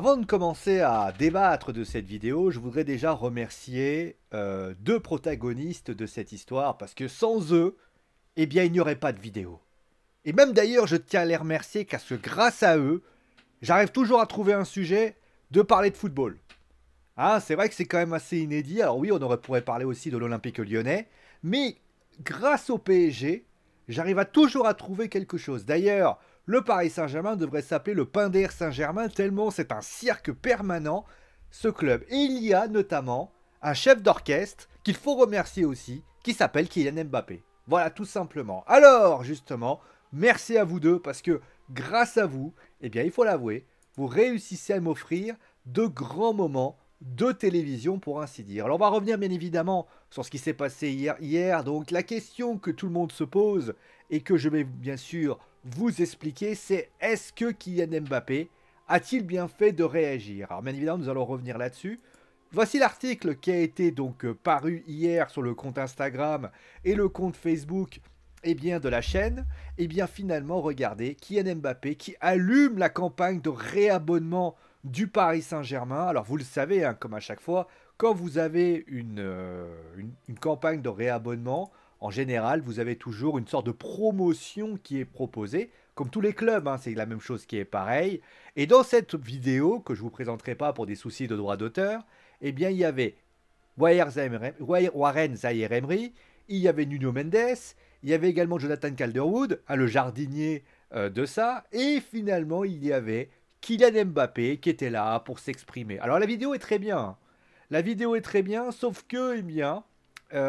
Avant de commencer à débattre de cette vidéo, je voudrais déjà remercier deux protagonistes de cette histoire parce que sans eux, eh bien, il n'y aurait pas de vidéo. Et même d'ailleurs, je tiens à les remercier parce que grâce à eux, j'arrive toujours à trouver un sujet de parler de football. Hein, c'est vrai que c'est quand même assez inédit. Alors oui, pourrait parler aussi de l'Olympique lyonnais, mais grâce au PSG, j'arrive à toujours à trouver quelque chose. D'ailleurs, le Paris Saint-Germain devrait s'appeler le Pinder Saint-Germain tellement c'est un cirque permanent, ce club. Et il y a notamment un chef d'orchestre qu'il faut remercier aussi, qui s'appelle Kylian Mbappé. Voilà, tout simplement. Alors, justement, merci à vous deux parce que grâce à vous, eh bien, il faut l'avouer, vous réussissez à m'offrir de grands moments de télévision pour ainsi dire. Alors on va revenir bien évidemment sur ce qui s'est passé hier. Donc la question que tout le monde se pose et que je vais bien sûr vous expliquer, c'est est-ce que Kylian Mbappé a-t-il bien fait de réagir? Alors bien évidemment nous allons revenir là-dessus. Voici l'article qui a été donc paru hier sur le compte Instagram et le compte Facebook de la chaîne. Et bien finalement regardez Kylian Mbappé qui allume la campagne de réabonnement du Paris Saint-Germain. Alors vous le savez, hein, comme à chaque fois, quand vous avez une campagne de réabonnement, en général, vous avez toujours une sorte de promotion qui est proposée. Comme tous les clubs, hein, c'est la même chose qui est pareil. Et dans cette vidéo, que je ne vous présenterai pas pour des soucis de droit d'auteur, eh bien, il y avait Warren Zaïre-Emery, il y avait Nuno Mendes, il y avait également Jonathan Calderwood, hein, le jardinier de ça, et finalement, il y avait Kylian Mbappé qui était là pour s'exprimer. Alors la vidéo est très bien. Hein. La vidéo est très bien, sauf que, eh bien,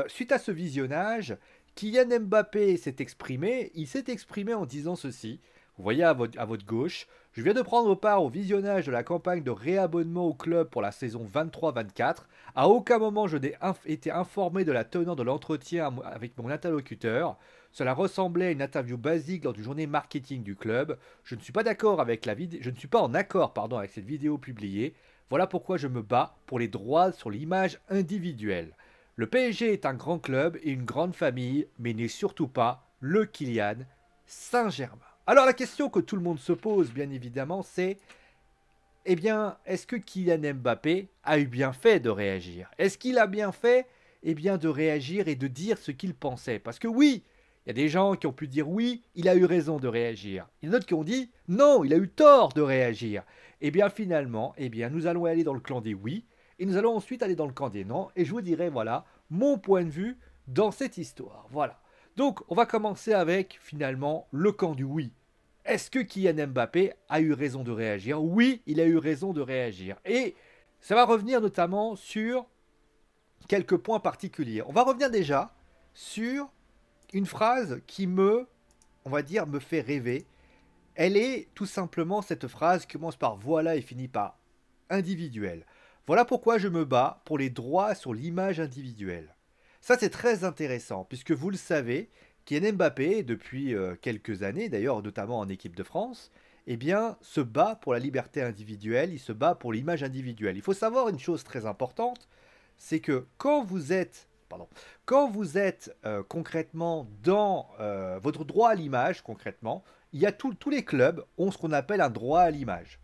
suite à ce visionnage, Kylian Mbappé s'est exprimé. Il s'est exprimé en disant ceci. Vous voyez à votre gauche, je viens de prendre part au visionnage de la campagne de réabonnement au club pour la saison 23-24. À aucun moment je n'ai été informé de la teneur de l'entretien avec mon interlocuteur. Cela ressemblait à une interview basique lors du journée marketing du club. Je ne suis pas d'accord avec la vidéo, je ne suis pas en accord avec cette vidéo publiée. Voilà pourquoi je me bats pour les droits sur l'image individuelle. Le PSG est un grand club et une grande famille, mais n'est surtout pas le Kylian Saint-Germain. Alors la question que tout le monde se pose, bien évidemment, c'est eh bien, est-ce que Kylian Mbappé a eu bien fait de réagir? Est-ce qu'il a bien fait de réagir et de dire ce qu'il pensait? Parce que oui, il y a des gens qui ont pu dire oui, il a eu raison de réagir. Il y en a d'autres qui ont dit non, il a eu tort de réagir. Et bien finalement, nous allons aller dans le clan des oui, et nous allons ensuite aller dans le camp des non, et je vous dirai voilà mon point de vue dans cette histoire. Voilà. Donc on va commencer avec finalement le camp du oui. Est-ce que Kylian Mbappé a eu raison de réagir? Oui, il a eu raison de réagir. Et ça va revenir notamment sur quelques points particuliers. On va revenir déjà sur une phrase qui on va dire, me fait rêver. Elle est tout simplement cette phrase qui commence par voilà et finit par individuel. Voilà pourquoi je me bats pour les droits sur l'image individuelle. Ça, c'est très intéressant, puisque vous le savez, Kylian Mbappé, depuis quelques années, d'ailleurs notamment en équipe de France, se bat pour la liberté individuelle, il se bat pour l'image individuelle. Il faut savoir une chose très importante, c'est que quand vous êtes concrètement dans votre droit à l'image, concrètement, il y a tous les clubs ont ce qu'on appelle un droit à l'image.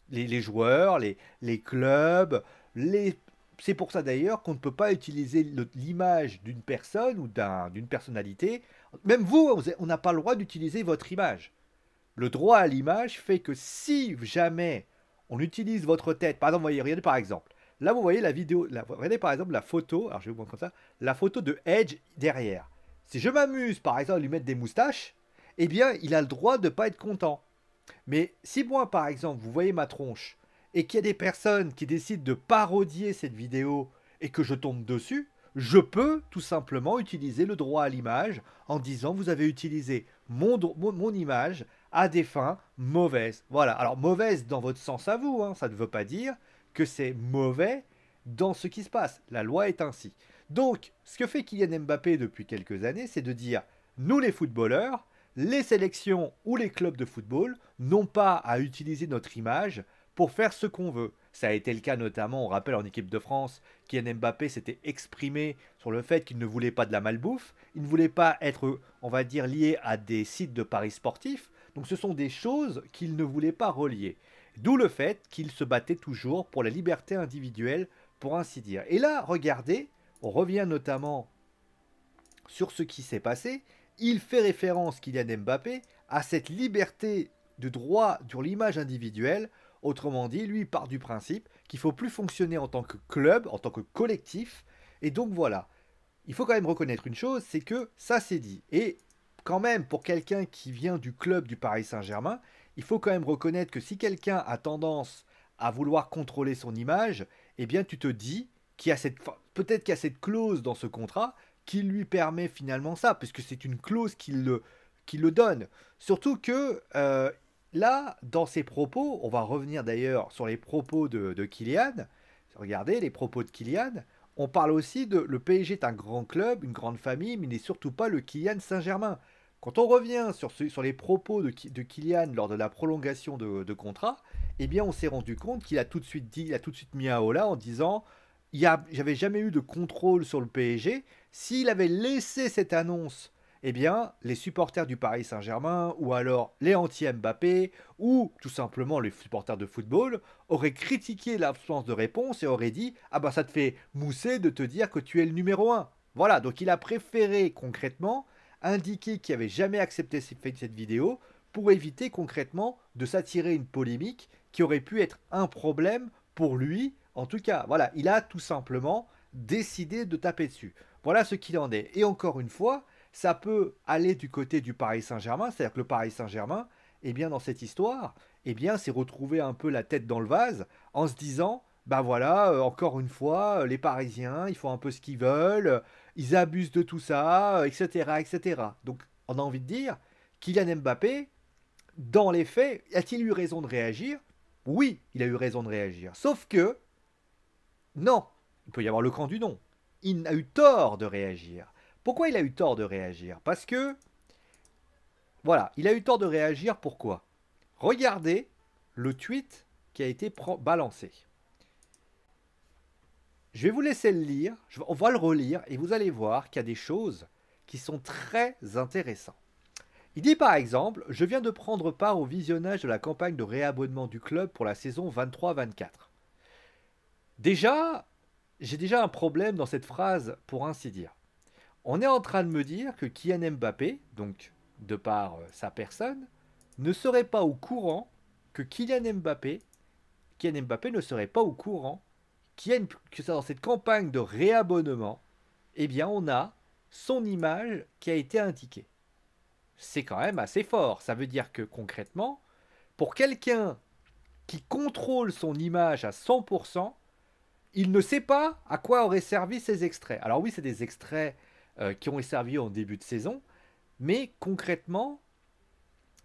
Les joueurs, les clubs, c'est pour ça d'ailleurs qu'on ne peut pas utiliser l'image d'une personne ou d'une personnalité. Même vous, on n'a pas le droit d'utiliser votre image. Le droit à l'image fait que si jamais on utilise votre tête, par exemple, regardez par exemple, là vous voyez la vidéo, regardez par exemple la photo, alors je vais vous montrer ça, la photo de Edge derrière. Si je m'amuse par exemple à lui mettre des moustaches, eh bien il a le droit de ne pas être content. Mais si moi par exemple vous voyez ma tronche et qu'il y a des personnes qui décident de parodier cette vidéo et que je tombe dessus, je peux tout simplement utiliser le droit à l'image en disant vous avez utilisé mon image à des fins mauvaises. Voilà, alors mauvaise dans votre sens à vous, hein. Ça ne veut pas dire que c'est mauvais dans ce qui se passe. La loi est ainsi. Donc, ce que fait Kylian Mbappé depuis quelques années, c'est de dire, nous les footballeurs, les sélections ou les clubs de football n'ont pas à utiliser notre image pour faire ce qu'on veut. Ça a été le cas notamment, on rappelle en équipe de France, Kylian Mbappé s'était exprimé sur le fait qu'il ne voulait pas de la malbouffe, il ne voulait pas être, on va dire, lié à des sites de paris sportifs, donc ce sont des choses qu'il ne voulait pas relier. D'où le fait qu'il se battait toujours pour la liberté individuelle, pour ainsi dire. Et là, regardez, on revient notamment sur ce qui s'est passé. Il fait référence, Kylian Mbappé, à cette liberté de droit sur l'image individuelle. Autrement dit, lui, il part du principe qu'il ne faut plus fonctionner en tant que club, en tant que collectif. Et donc voilà, il faut quand même reconnaître une chose, c'est que ça c'est dit. Et quand même, pour quelqu'un qui vient du club du Paris Saint-Germain, il faut quand même reconnaître que si quelqu'un a tendance à vouloir contrôler son image, eh bien tu te dis qu'il y a cette, peut-être qu'il y a cette clause dans ce contrat qui lui permet finalement ça, puisque c'est une clause qui le donne. Surtout que là, dans ses propos, on va revenir d'ailleurs sur les propos de Kylian. Regardez les propos de Kylian. On parle aussi de le PSG est un grand club, une grande famille, mais n'est surtout pas le Kylian Saint-Germain. Quand on revient sur les propos de Kylian lors de la prolongation de contrat, eh bien on s'est rendu compte qu'il a tout de suite dit, il a tout de suite mis un holà en disant j'avais jamais eu de contrôle sur le PSG. S'il avait laissé cette annonce, eh bien les supporters du Paris Saint-Germain ou alors les anti-Mbappé ou tout simplement les supporters de football auraient critiqué l'absence de réponse et auraient dit ah bah ça te fait mousser de te dire que tu es le numéro un. Voilà, donc il a préféré concrètement indiquer qu'il n'avait jamais accepté cette vidéo pour éviter concrètement de s'attirer une polémique qui aurait pu être un problème pour lui. En tout cas, voilà, il a tout simplement décidé de taper dessus. Voilà ce qu'il en est. Et encore une fois, ça peut aller du côté du Paris Saint-Germain, c'est-à-dire que le Paris Saint-Germain, eh bien dans cette histoire, eh bien c'est retrouver un peu la tête dans le vase en se disant ben voilà, encore une fois, les Parisiens, ils font un peu ce qu'ils veulent, ils abusent de tout ça, etc., etc. Donc, on a envie de dire, Kylian Mbappé, dans les faits, a-t-il eu raison de réagir? Oui, il a eu raison de réagir. Sauf que, non, il peut y avoir le camp du non. Il a eu tort de réagir. Pourquoi il a eu tort de réagir? Parce que, voilà, il a eu tort de réagir, pourquoi? Regardez le tweet qui a été balancé. Je vais vous laisser le lire, on va le relire et vous allez voir qu'il y a des choses qui sont très intéressantes. Il dit par exemple, je viens de prendre part au visionnage de la campagne de réabonnement du club pour la saison 23-24. Déjà, j'ai déjà un problème dans cette phrase pour ainsi dire. On est en train de me dire que Kylian Mbappé, donc de par sa personne, ne serait pas au courant que Kylian Mbappé ne serait pas au courant que dans cette campagne de réabonnement, eh bien on a son image qui a été indiquée. C'est quand même assez fort. Ça veut dire que concrètement, pour quelqu'un qui contrôle son image à 100%, il ne sait pas à quoi auraient servi ces extraits. Alors oui, c'est des extraits qui ont servi en début de saison, mais concrètement,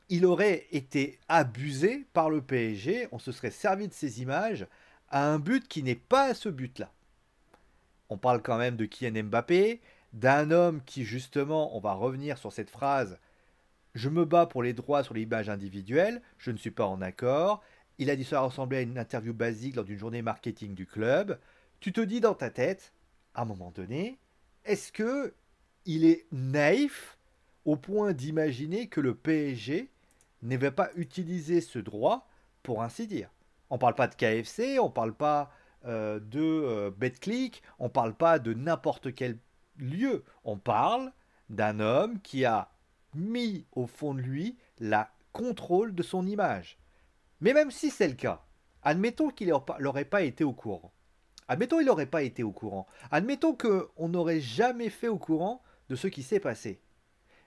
il aurait été abusé par le PSG, on se serait servi de ces images à un but qui n'est pas ce but-là. On parle quand même de Kylian Mbappé, d'un homme qui justement, on va revenir sur cette phrase, je me bats pour les droits sur l'image individuelle, je ne suis pas en accord. Il a dit ça ressemblait à une interview basique lors d'une journée marketing du club. Tu te dis dans ta tête, à un moment donné, est-ce que il est naïf au point d'imaginer que le PSG ne va pas utiliser ce droit pour ainsi dire? On ne parle pas de KFC, on ne parle pas de BetClick, on ne parle pas de n'importe quel lieu. On parle d'un homme qui a mis au fond de lui la contrôle de son image. Mais même si c'est le cas, admettons qu'il n'aurait pas été au courant. Admettons qu'il n'aurait pas été au courant. Admettons qu'on n'aurait jamais fait au courant de ce qui s'est passé.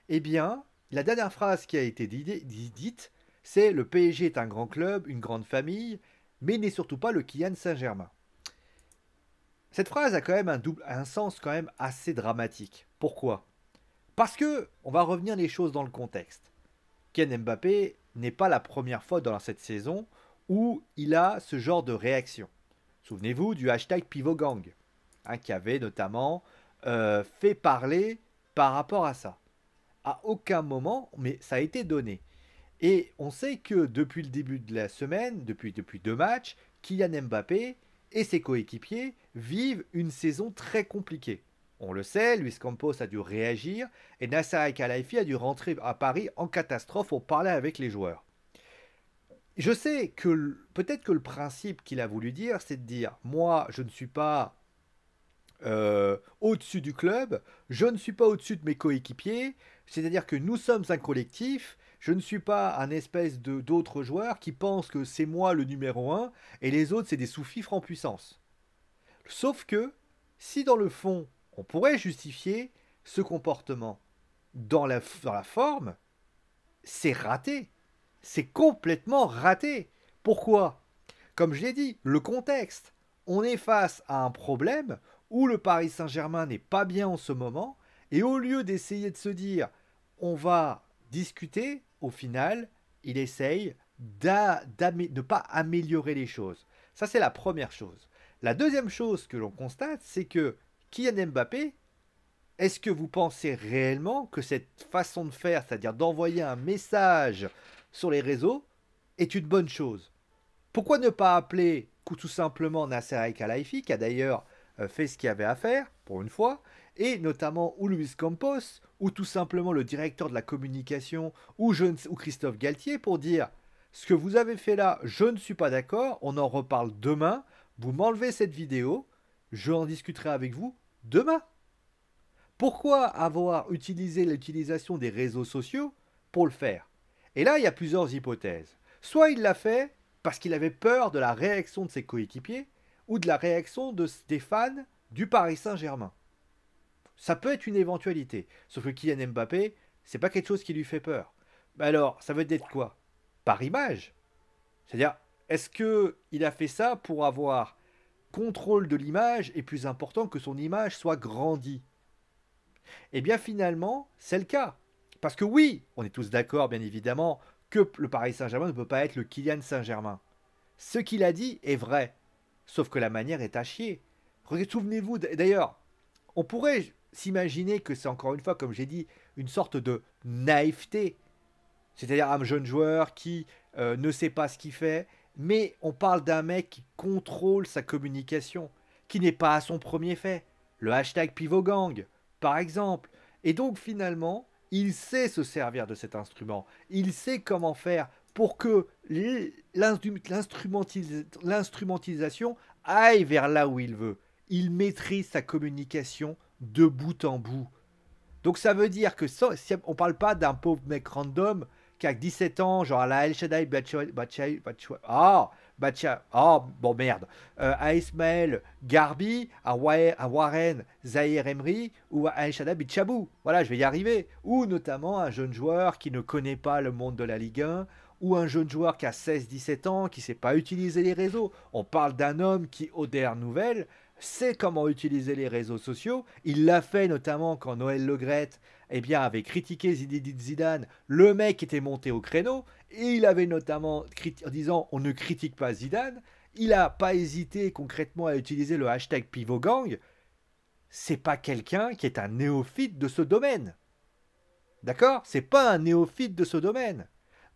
Eh bien, la dernière phrase qui a été dite, c'est le PSG est un grand club, une grande famille, mais n'est surtout pas le Kylian Saint-Germain. Cette phrase a quand même un sens quand même assez dramatique. Pourquoi? Parce que, on va revenir les choses dans le contexte. Kylian Mbappé n'est pas la première fois dans cette saison où il a ce genre de réaction. Souvenez-vous du hashtag PivotGang, qui avait notamment fait parler par rapport à ça. À aucun moment, mais ça a été donné. Et on sait que depuis le début de la semaine, depuis 2 matchs, Kylian Mbappé et ses coéquipiers vivent une saison très compliquée. On le sait, Luis Campos a dû réagir et Nasser Al-Khelaifi a dû rentrer à Paris en catastrophe pour parler avec les joueurs. Je sais que peut-être que le principe qu'il a voulu dire, c'est de dire, moi, je ne suis pas au-dessus du club, je ne suis pas au-dessus de mes coéquipiers, c'est-à-dire que nous sommes un collectif, je ne suis pas un espèce de d'autres joueurs qui pensent que c'est moi le numéro un et les autres c'est des sous-fifres en puissance. Sauf que, si dans le fond, on pourrait justifier ce comportement dans la forme, c'est raté. C'est complètement raté. Pourquoi? Comme je l'ai dit, le contexte. On est face à un problème où le Paris Saint-Germain n'est pas bien en ce moment, et au lieu d'essayer de se dire on va discuter, au final, il essaye de ne pas améliorer les choses. Ça, c'est la première chose. La deuxième chose que l'on constate, c'est que Kylian Mbappé, est-ce que vous pensez réellement que cette façon de faire, c'est-à-dire d'envoyer un message sur les réseaux, est une bonne chose? Pourquoi ne pas appeler tout simplement Nasser Al-Khelaifi, qui a d'ailleurs fait ce qu'il avait à faire, pour une fois, et notamment ou Luis Campos, ou tout simplement le directeur de la communication, ou Christophe Galtier, pour dire ce que vous avez fait là, je ne suis pas d'accord, on en reparle demain, vous m'enlevez cette vidéo, je en discuterai avec vous demain. Pourquoi avoir utilisé l'utilisation des réseaux sociaux pour le faire? Et là, il y a plusieurs hypothèses. Soit il l'a fait parce qu'il avait peur de la réaction de ses coéquipiers ou de la réaction des fans du Paris Saint-Germain. Ça peut être une éventualité. Sauf que Kylian Mbappé, c'est pas quelque chose qui lui fait peur. Mais alors, ça veut dire quoi? Par image. C'est-à-dire, est-ce que il a fait ça pour avoir contrôle de l'image et plus important que son image soit grandie? Eh bien finalement, c'est le cas. Parce que oui, on est tous d'accord, bien évidemment, que le Paris Saint-Germain ne peut pas être le Kylian Saint-Germain. Ce qu'il a dit est vrai. Sauf que la manière est à chier. Souvenez-vous, d'ailleurs, on pourrait s'imaginer que c'est encore une fois, comme j'ai dit, une sorte de naïveté. C'est-à-dire un jeune joueur qui ne sait pas ce qu'il fait, mais on parle d'un mec qui contrôle sa communication, qui n'est pas à son premier fait. Le hashtag Pivogang, par exemple. Et donc finalement, il sait se servir de cet instrument. Il sait comment faire pour que l'instrumentalisation aille vers là où il veut. Il maîtrise sa communication de bout en bout. Donc ça veut dire que si on parle pas d'un pauvre mec random qui a 17 ans, genre à la El Shaddai bon merde, à Ismaël Garbi, à Warren Zahir Emery ou à El Shaddai Bichabou. Voilà, je vais y arriver. Ou notamment un jeune joueur qui ne connaît pas le monde de la Ligue 1, ou un jeune joueur qui a 16-17 ans, qui ne sait pas utiliser les réseaux. On parle d'un homme qui, aux dernières nouvelles, sait comment utiliser les réseaux sociaux. Il l'a fait notamment quand Noël Le Graët avait critiqué Zinedine Zidane. Le mec était monté au créneau et il avait notamment en disant on ne critique pas Zidane. Il n'a pas hésité concrètement à utiliser le hashtag Pivogang. C'est pas quelqu'un qui est un néophyte de ce domaine. D'accord? C'est pas un néophyte de ce domaine.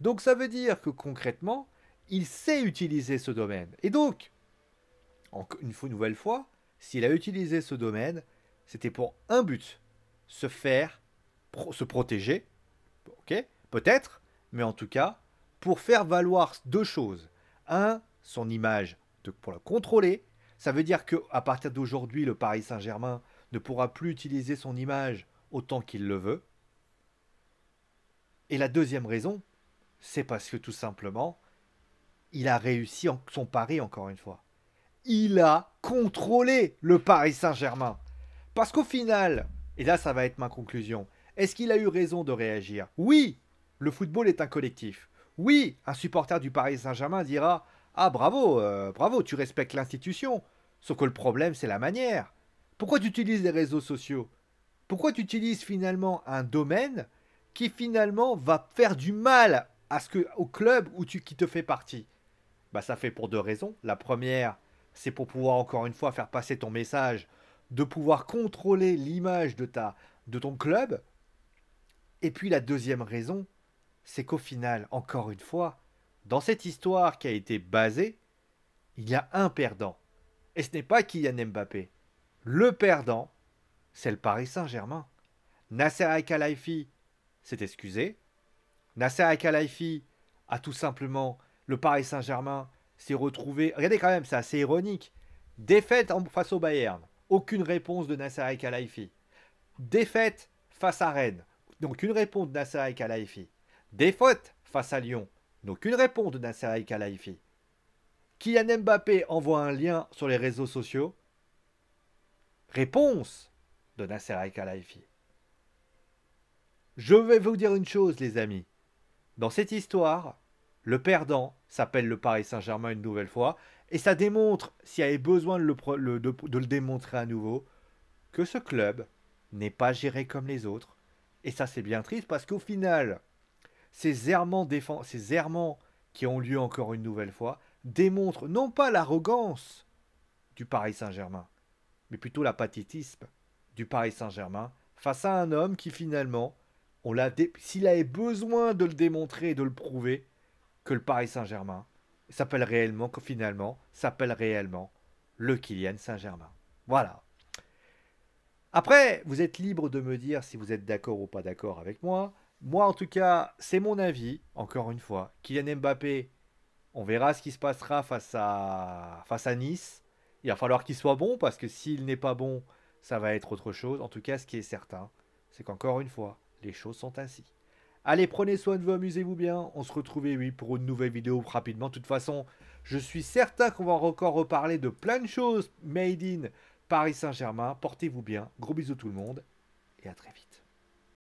Donc ça veut dire que concrètement, il sait utiliser ce domaine. Et donc, une nouvelle fois, s'il a utilisé ce domaine, c'était pour un but, se protéger, ok, peut-être, mais en tout cas, pour faire valoir deux choses. Un, son image pour la contrôler. Ça veut dire qu'à partir d'aujourd'hui, le Paris Saint-Germain ne pourra plus utiliser son image autant qu'il le veut. Et la deuxième raison, c'est parce que tout simplement, il a réussi son pari encore une fois. Il a contrôlé le Paris Saint-Germain. Parce qu'au final, et là ça va être ma conclusion, est-ce qu'il a eu raison de réagir? Oui, le football est un collectif. Oui, un supporter du Paris Saint-Germain dira ah bravo, bravo, tu respectes l'institution. Sauf que le problème c'est la manière. Pourquoi tu utilises les réseaux sociaux? Pourquoi tu utilises finalement un domaine qui finalement va faire du mal au club qui te fait partie? Bah ça fait pour deux raisons. La première, c'est pour pouvoir encore une fois faire passer ton message, de pouvoir contrôler l'image de ton club. Et puis la deuxième raison, c'est qu'au final, encore une fois, dans cette histoire qui a été basée, il y a un perdant. Et ce n'est pas Kylian Mbappé. Le perdant, c'est le Paris Saint-Germain. Nasser Al-Khelaifi s'est excusé. Nasser Al-Khelaifi a tout simplement le Paris Saint-Germain s'est retrouvé... Regardez quand même, c'est assez ironique. Défaite face au Bayern. Aucune réponse de Nasser El-Khelaifi. Défaite face à Rennes. Donc une réponse de Nasser El-Khelaifi. Défaite face à Lyon. Donc une réponse de Nasser El-Khelaifi. Kylian Mbappé envoie un lien sur les réseaux sociaux. Réponse de Nasser El-Khelaifi. Je vais vous dire une chose, les amis. Dans cette histoire, le perdant s'appelle le Paris Saint-Germain une nouvelle fois. Et ça démontre, s'il y avait besoin de le démontrer à nouveau, que ce club n'est pas géré comme les autres. Et ça, c'est bien triste parce qu'au final, ces errements qui ont lieu encore une nouvelle fois démontrent non pas l'arrogance du Paris Saint-Germain, mais plutôt l'apathétisme du Paris Saint-Germain face à un homme qui finalement, s'il avait besoin de le démontrer et de le prouver, que le Paris Saint-Germain s'appelle réellement le Kylian Saint-Germain. Voilà. Après, vous êtes libre de me dire si vous êtes d'accord ou pas d'accord avec moi. Moi, en tout cas, c'est mon avis, encore une fois. Kylian Mbappé, on verra ce qui se passera face à Nice. Il va falloir qu'il soit bon, parce que s'il n'est pas bon, ça va être autre chose. En tout cas, ce qui est certain, c'est qu'encore une fois, les choses sont ainsi. Allez, prenez soin de vous, amusez-vous bien. On se retrouve, oui, pour une nouvelle vidéo rapidement. De toute façon, je suis certain qu'on va encore reparler de plein de choses made in Paris Saint-Germain. Portez-vous bien. Gros bisous tout le monde. Et à très vite.